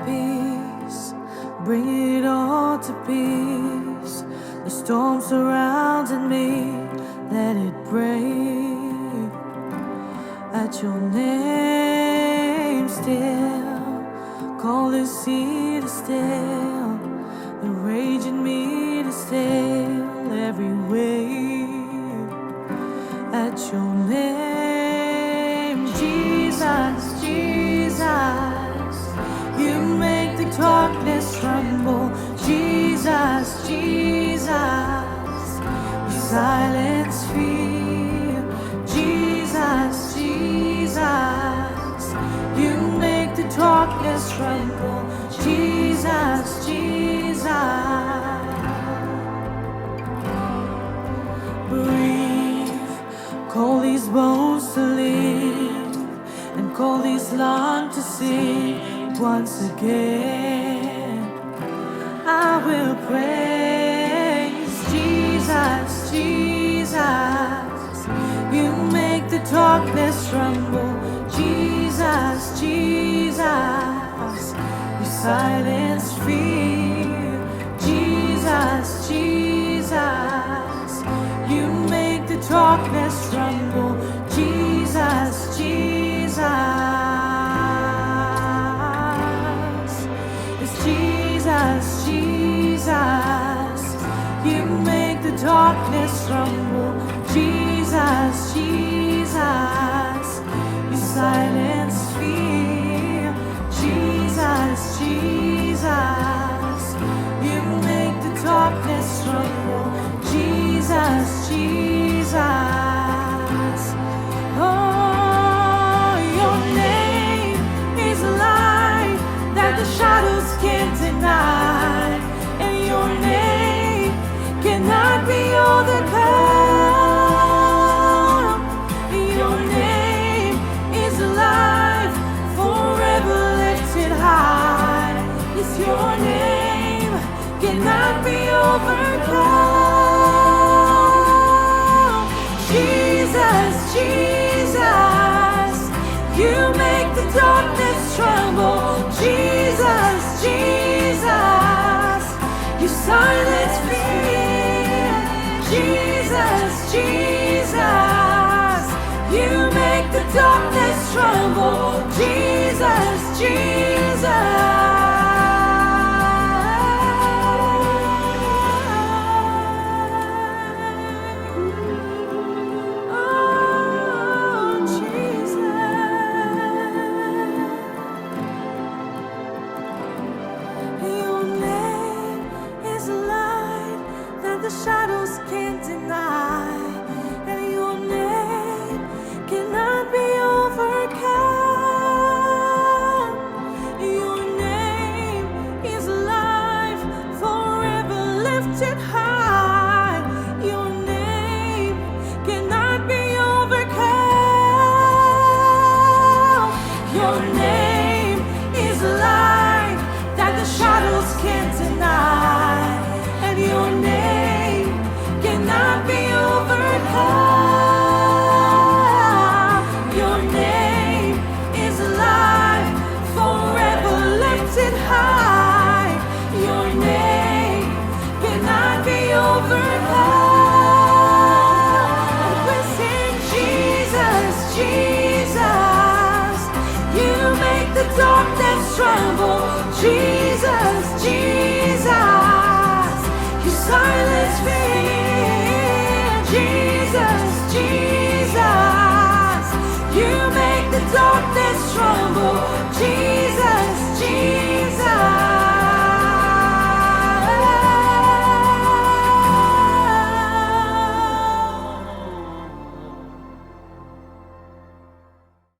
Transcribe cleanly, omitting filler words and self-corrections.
Peace, bring it all to peace. The storm surrounding me, let it break. At your name still, call the sea to still, the rage in me to still every wave. At your name, Jesus, Jesus, you make the darkness tremble. Jesus, Jesus, you silence fear. Jesus, Jesus, you make the darkness tremble. Jesus, Jesus, breathe, call these bones to live, and call these lungs to sing once again. I will praise Jesus, Jesus, you make the darkness tremble. Jesus, Jesus, you silence fear. Jesus, Jesus, you make the darkness tremble. Jesus, Jesus, it's Jesus, Jesus, you make the darkness tremble. Jesus, Jesus, you silence fear. Jesus, Jesus, you make the darkness tremble. Jesus, Jesus, oh, your name is a light that the shadows can't deny, and your name cannot be overcome. Your name is alive, forever lifted high. Yes, your name cannot be overcome. Jesus, Jesus, you make the darkness tremble. Jesus, Jesus, you silence fear. Jesus, Jesus, you make the darkness tremble. Jesus, Jesus. Oh, Jesus. Your name is a light that the shadows can't deny, and your name cannot be overcome. Your name is alive, forever lifted high. Your name cannot be overcome. Your name is alive that the shadows can't deny, and your name cannot be overcome. Your name is alive, forever lifted high. Your name cannot be overcome. We sing Jesus, Jesus, you make the darkness tremble. Jesus,